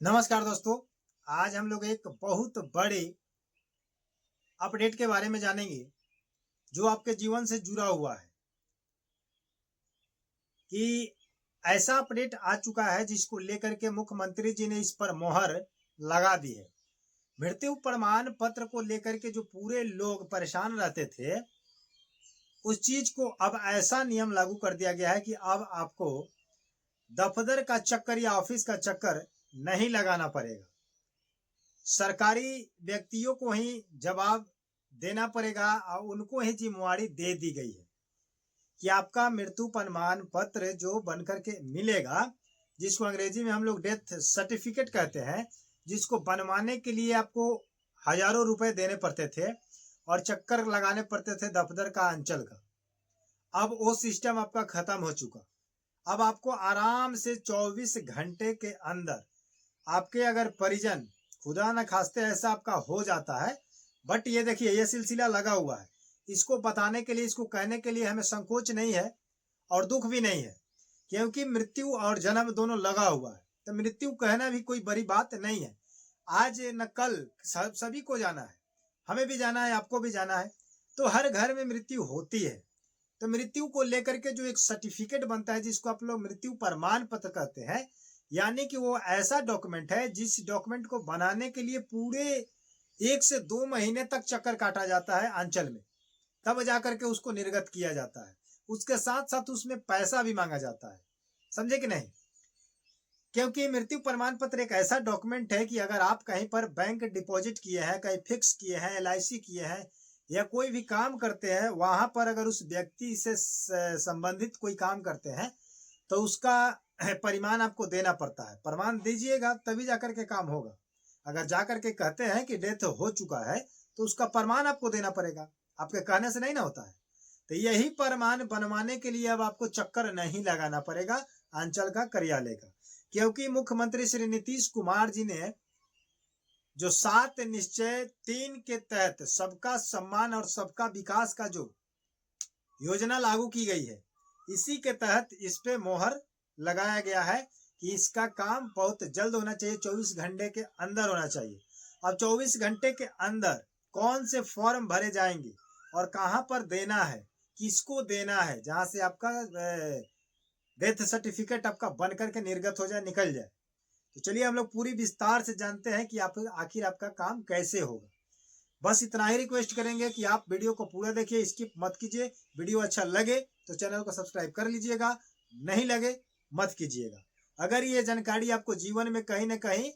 नमस्कार दोस्तों। आज हम लोग एक बहुत बड़े अपडेट के बारे में जानेंगे जो आपके जीवन से जुड़ा हुआ है कि ऐसा अपडेट आ चुका है जिसको लेकर के मुख्यमंत्री जी ने इस पर मोहर लगा दी है। मृत्यु प्रमाण पत्र को लेकर के जो पूरे लोग परेशान रहते थे उस चीज को अब ऐसा नियम लागू कर दिया गया है कि अब आपको दफ्तर का चक्कर या ऑफिस का चक्कर नहीं लगाना पड़ेगा। सरकारी व्यक्तियों को ही जवाब देना पड़ेगा और उनको ही जिम्मेवारी दे दी गई है कि आपका मृत्यु प्रमाण पत्र जो बनकर के मिलेगा, जिसको अंग्रेजी में हम लोग डेथ सर्टिफिकेट कहते हैं, जिसको बनवाने के लिए आपको हजारों रुपए देने पड़ते थे और चक्कर लगाने पड़ते थे दफ्तर का अंचल का। अब वो सिस्टम आपका खत्म हो चुका। अब आपको आराम से 24 घंटे के अंदर आपके अगर परिजन खुदा न खास्ते ऐसा आपका हो जाता है, बट ये देखिए ये सिलसिला लगा हुआ है। इसको बताने के लिए, इसको कहने के लिए हमें संकोच नहीं है और दुख भी नहीं है, क्योंकि मृत्यु और जन्म दोनों लगा हुआ है। तो मृत्यु कहना भी कोई बड़ी बात नहीं है। आज न कल सभी को जाना है, हमें भी जाना है, आपको भी जाना है। तो हर घर में मृत्यु होती है। तो मृत्यु को लेकर के जो एक सर्टिफिकेट बनता है जिसको आप लोग मृत्यु प्रमाण पत्र कहते हैं, यानी कि वो ऐसा डॉक्यूमेंट है जिस डॉक्यूमेंट को बनाने के लिए पूरे 1 से 2 महीने तक चक्कर काटा जाता है अंचल में, तब जाकर के उसको निर्गत किया जाता है। उसके साथ साथ उसमें पैसा भी मांगा जाता है, समझे कि नहीं? क्योंकि मृत्यु प्रमाण पत्र एक ऐसा डॉक्यूमेंट है कि अगर आप कहीं पर बैंक डिपॉजिट किए हैं, कहीं फिक्स किए हैं, LIC किए हैं या कोई भी काम करते हैं, वहां पर अगर उस व्यक्ति से संबंधित कोई काम करते हैं तो उसका परिमाण आपको देना पड़ता है। प्रमाण दीजिएगा तभी जाकर के काम होगा। अगर जाकर के कहते हैं कि डेथ हो चुका है तो उसका प्रमाण आपको देना पड़ेगा, आपके कहने से नहीं ना होता है। तो यही प्रमाण बनवाने के लिए अब आपको चक्कर नहीं लगाना पड़ेगा अंचल का कार्यालय का, क्योंकि मुख्यमंत्री श्री नीतीश कुमार जी ने जो 7 निश्चय 3 के तहत सबका सम्मान और सबका विकास का जो योजना लागू की गई है, इसी के तहत इस पे मोहर लगाया गया है कि इसका काम बहुत जल्द होना चाहिए, 24 घंटे के अंदर होना चाहिए। अब 24 घंटे के अंदर कौन से फॉर्म भरे जाएंगे और कहां पर देना है, किसको देना है, जहां से आपका डेथ सर्टिफिकेट आपका बन करके निर्गत हो जाए, निकल जाए। तो चलिए हम लोग पूरी विस्तार से जानते हैं कि आप आखिर आपका काम कैसे होगा। बस इतना ही रिक्वेस्ट करेंगे कि आप वीडियो को पूरा देखिए, स्किप मत कीजिए। वीडियो अच्छा लगे तो चैनल को सब्सक्राइब कर लीजिएगा, नहीं लगे मत कीजिएगा। अगर ये जानकारी आपको जीवन में कहीं ना कहीं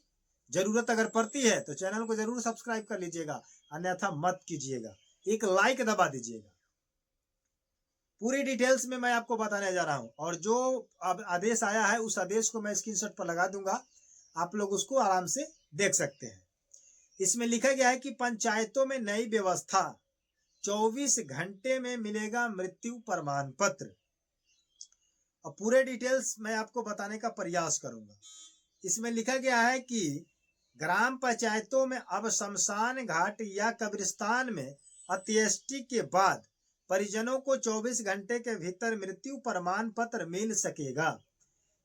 जरूरत अगर पड़ती है तो चैनल को जरूर सब्सक्राइब कर लीजिएगा, अन्यथा मत कीजिएगा, एक लाइक दबा दीजिएगा। पूरी डिटेल्स में मैं आपको बताने जा रहा हूं और जो अब आदेश आया है उस आदेश को मैं स्क्रीनशॉट पर लगा दूंगा, आप लोग उसको आराम से देख सकते हैं। इसमें लिखा गया है कि पंचायतों में नई व्यवस्था, 24 घंटे में मिलेगा मृत्यु प्रमाण पत्र। अब पूरे डिटेल्स मैं आपको बताने का प्रयास करूंगा। इसमें लिखा गया है कि ग्राम पंचायतों में अब शमशान घाट या कब्रिस्तान में अंत्येष्टि के बाद परिजनों को 24 घंटे के भीतर मृत्यु प्रमाण पत्र मिल सकेगा।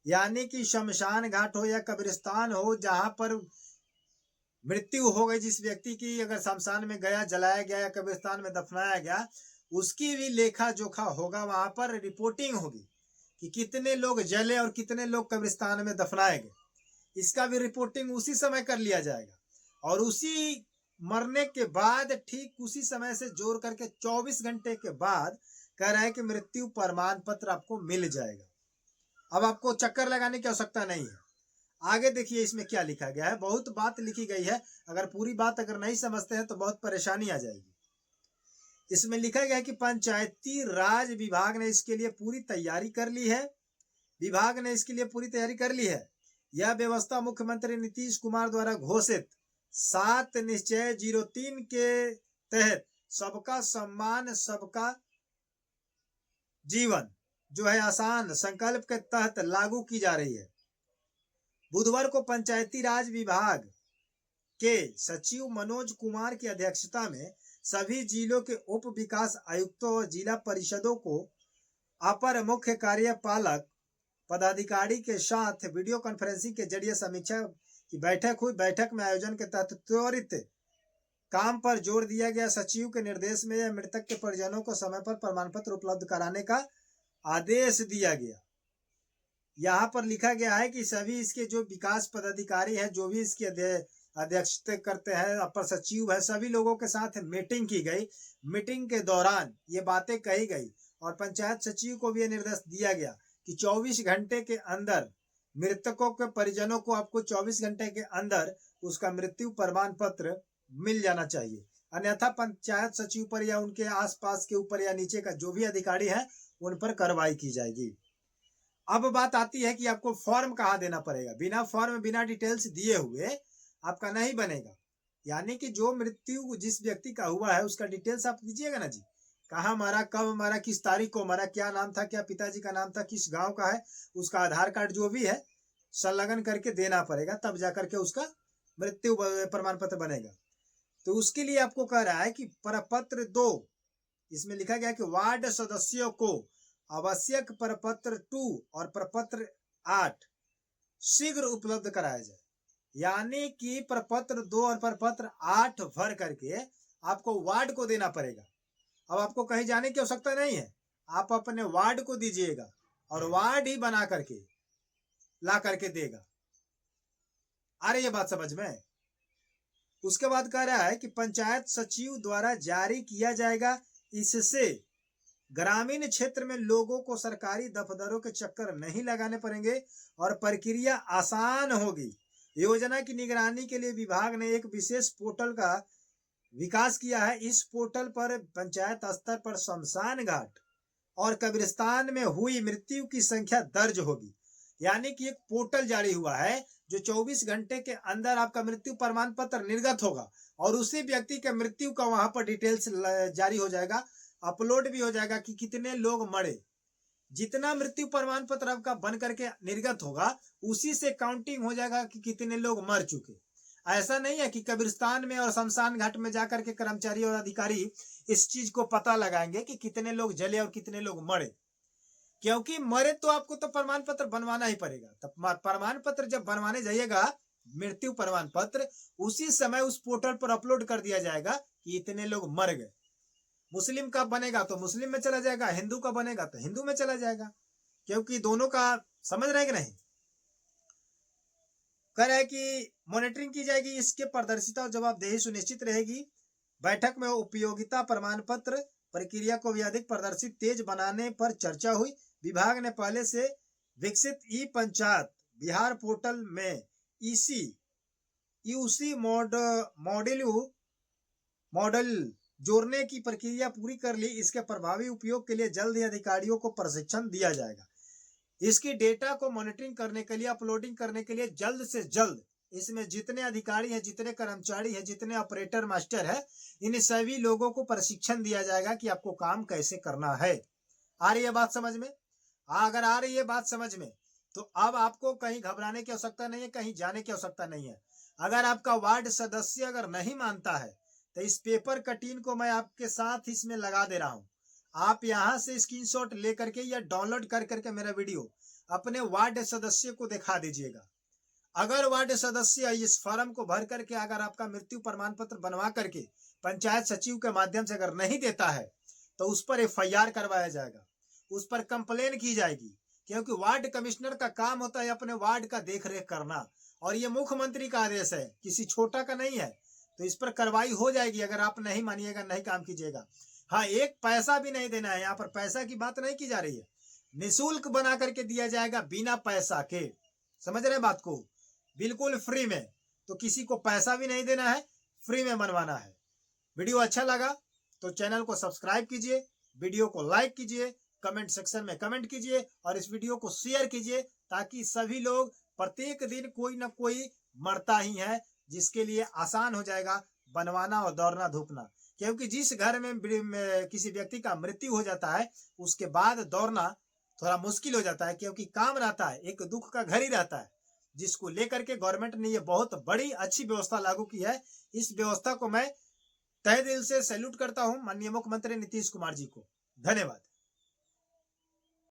यानी कि शमशान घाट हो या कब्रिस्तान हो, जहां पर मृत्यु हो गई जिस व्यक्ति की, अगर शमशान में गया, जलाया गया या कब्रिस्तान में दफनाया गया, उसकी भी लेखा जोखा होगा, वहां पर रिपोर्टिंग होगी कि कितने लोग जले और कितने लोग कब्रिस्तान में दफनाए गए। इसका भी रिपोर्टिंग उसी समय कर लिया जाएगा और उसी मरने के बाद ठीक उसी समय से जोड़ करके 24 घंटे के बाद कह रहा है कि मृत्यु प्रमाण पत्र आपको मिल जाएगा। अब आपको चक्कर लगाने की आवश्यकता नहीं है। आगे देखिए इसमें क्या लिखा गया है, बहुत बात लिखी गई है, अगर पूरी बात अगर नहीं समझते हैं तो बहुत परेशानी आ जाएगी। इसमें लिखा गया है कि पंचायती राज विभाग ने इसके लिए पूरी तैयारी कर ली है। विभाग ने इसके लिए पूरी तैयारी कर ली है। यह व्यवस्था मुख्यमंत्री नीतीश कुमार द्वारा घोषित 7 निश्चय 03 के तहत सबका सम्मान सबका जीवन जो है आसान संकल्प के तहत लागू की जा रही है। बुधवार को पंचायती राज विभाग के सचिव मनोज कुमार की अध्यक्षता में सभी जिलों के उप विकास आयुक्तों और जिला परिषदों को अपर मुख्य कार्यपालक पदाधिकारी के साथ वीडियो कॉन्फ्रेंसिंग के जरिए समीक्षा कि बैठक हुई। बैठक में आयोजन के तहत त्वरित काम पर जोर दिया गया। सचिव के निर्देश में यह मृतक के परिजनों को समय पर प्रमाण पत्र उपलब्ध कराने का आदेश दिया गया। यहाँ पर लिखा गया है कि सभी इसके जो विकास पदाधिकारी हैं, जो भी इसकी अध्यक्षता करते हैं, अपर सचिव है, सभी लोगों के साथ मीटिंग की गई। मीटिंग के दौरान ये बातें कही गई और पंचायत सचिव को भी यह निर्देश दिया गया कि 24 घंटे के अंदर मृतकों के परिजनों को आपको 24 घंटे के अंदर उसका मृत्यु प्रमाण पत्र मिल जाना चाहिए, अन्यथा पंचायत सचिव पर या उनके आसपास के ऊपर या नीचे का जो भी अधिकारी है उन पर कार्रवाई की जाएगी। अब बात आती है कि आपको फॉर्म कहाँ देना पड़ेगा। बिना फॉर्म, बिना डिटेल्स दिए हुए आपका नहीं बनेगा। यानी कि जो मृत्यु जिस व्यक्ति का हुआ है उसका डिटेल्स आप दीजिएगा ना जी, कहाँ मरा, कब मरा, किस तारीख को मरा, क्या नाम था, क्या पिताजी का नाम था, किस गांव का है, उसका आधार कार्ड जो भी है संलग्न करके देना पड़ेगा, तब जाकर के उसका मृत्यु प्रमाण पत्र बनेगा। तो उसके लिए आपको कह रहा है कि प्रपत्र 2, इसमें लिखा गया कि वार्ड सदस्यों को आवश्यक प्रपत्र 2 और प्रपत्र 8 शीघ्र उपलब्ध कराया जाए। यानी कि प्रपत्र 2 और प्रपत्र 8 भर करके आपको वार्ड को देना पड़ेगा। अब आपको कहीं जाने की आवश्यकता नहीं है, आप अपने वार्ड को दीजिएगा और वार्ड ही बना करके ला करके देगा। आ रही है बात समझ में। उसके बाद कह रहा है कि पंचायत सचिव द्वारा जारी किया जाएगा। इससे ग्रामीण क्षेत्र में लोगों को सरकारी दफ्तरों के चक्कर नहीं लगाने पड़ेंगे और प्रक्रिया आसान होगी। योजना की निगरानी के लिए विभाग ने एक विशेष पोर्टल का विकास किया है। इस पोर्टल पर पंचायत स्तर पर शमशान घाट और कब्रिस्तान में हुई मृत्यु की संख्या दर्ज होगी। यानी कि एक पोर्टल जारी हुआ है जो 24 घंटे के अंदर आपका मृत्यु प्रमाण पत्र निर्गत होगा और उसी व्यक्ति के मृत्यु का वहां पर डिटेल्स जारी हो जाएगा, अपलोड भी हो जाएगा कि कितने लोग मरे। जितना मृत्यु प्रमाण पत्र आपका बन करके निर्गत होगा उसी से काउंटिंग हो जाएगा कि कितने लोग मर चुके। ऐसा नहीं है कि कब्रिस्तान में और शमशान घाट में जाकर के कर्मचारी और अधिकारी इस चीज को पता लगाएंगे कि कितने लोग जले और कितने लोग मरे, क्योंकि मरे तो आपको तो प्रमाण पत्र बनवाना ही पड़ेगा। तब प्रमाण पत्र जब बनवाने जाइएगा, मृत्यु प्रमाण पत्र उसी समय उस पोर्टल पर अपलोड कर दिया जाएगा कि इतने लोग मर गए। मुस्लिम का बनेगा तो मुस्लिम में चला जाएगा, हिंदू का बनेगा तो हिंदू में चला जाएगा, क्योंकि दोनों का समझ रहे कि नहीं। कह रहा है कि मॉनिटरिंग की जाएगी, इसके पारदर्शिता और जवाबदेही सुनिश्चित रहेगी। बैठक में उपयोगिता प्रमाण पत्र प्रक्रिया को भी अधिक पारदर्शी तेज बनाने पर चर्चा हुई। विभाग ने पहले से विकसित ई पंचायत बिहार पोर्टल में यूसी मॉडल जोड़ने की प्रक्रिया पूरी कर ली। इसके प्रभावी उपयोग के लिए जल्द ही अधिकारियों को प्रशिक्षण दिया जाएगा। इसकी डेटा को मॉनिटरिंग करने के लिए, अपलोडिंग करने के लिए जल्द से जल्द इसमें जितने अधिकारी हैं, जितने कर्मचारी हैं, जितने ऑपरेटर मास्टर है, इन सभी लोगों को प्रशिक्षण दिया जाएगा कि आपको काम कैसे करना है। आ रही है बात समझ में? अगर आ रही है बात समझ में तो अब आपको कहीं घबराने की आवश्यकता नहीं है, कहीं जाने की आवश्यकता नहीं है। अगर आपका वार्ड सदस्य अगर नहीं मानता है तो इस पेपर कटिंग को मैं आपके साथ इसमें लगा दे रहा हूं। आप यहां से स्क्रीनशॉट लेकर के या डाउनलोड कर करके मेरा वीडियो अपने वार्ड सदस्य को दिखा दीजिएगा। अगर वार्ड सदस्य इस फॉर्म को भर करके अगर आपका मृत्यु प्रमाण पत्र बनवा करके पंचायत सचिव के माध्यम से अगर नहीं देता है तो उस पर FIR करवाया जाएगा, उस पर कंप्लेन की जाएगी, क्योंकि वार्ड कमिश्नर का काम होता है अपने वार्ड का देखरेख करना और ये मुख्यमंत्री का आदेश है, किसी छोटा का नहीं है। तो इस पर कार्रवाई हो जाएगी अगर आप नहीं मानिएगा, नहीं काम कीजिएगा। हाँ, एक पैसा भी नहीं देना है, यहाँ पर पैसा की बात नहीं की जा रही है, निःशुल्क बना करके दिया जाएगा बिना पैसा के। समझ रहे हैं बात को? बिल्कुल फ्री में, तो किसी को पैसा भी नहीं देना है, फ्री में बनवाना है। वीडियो अच्छा लगा तो चैनल को सब्सक्राइब कीजिए, वीडियो को लाइक कीजिए, कमेंट सेक्शन में कमेंट कीजिए और इस वीडियो को शेयर कीजिए, ताकि सभी लोग, प्रत्येक दिन कोई ना कोई मरता ही है, जिसके लिए आसान हो जाएगा बनवाना और दौड़ना धूपना। क्योंकि जिस घर में किसी व्यक्ति का मृत्यु हो जाता है उसके बाद दौड़ना थोड़ा मुश्किल हो जाता है, क्योंकि काम रहता है, एक दुख का घर ही रहता है, जिसको लेकर के गवर्नमेंट ने ये बहुत बड़ी अच्छी व्यवस्था लागू की है। इस व्यवस्था को मैं तहे दिल से सैल्यूट करता हूं माननीय मुख्यमंत्री नीतीश कुमार जी को। धन्यवाद।